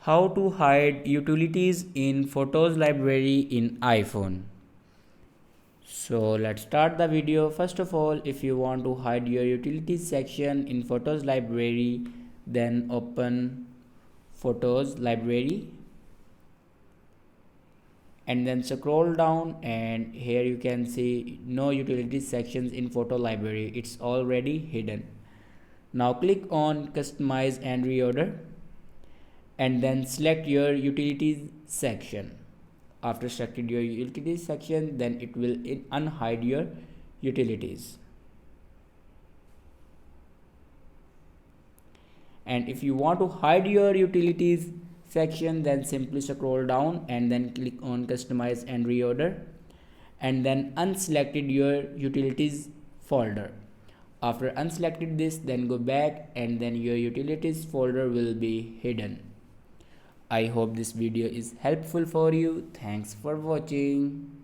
How to hide utilities in Photos library in iPhone. So let's start the video. First of all, if you want to hide your utilities section in Photos library, then open Photos library and then scroll down, and here you can see no utilities sections in photo library. It's already hidden. Now click on customize and reorder and then select your utilities section. After selecting your utilities section, then it will unhide your utilities. And if you want to hide your utilities section, then simply scroll down and then click on customize and reorder and then unselected your utilities folder. After unselected this, then go back and then your utilities folder will be hidden. I hope this video is helpful for you. Thanks for watching.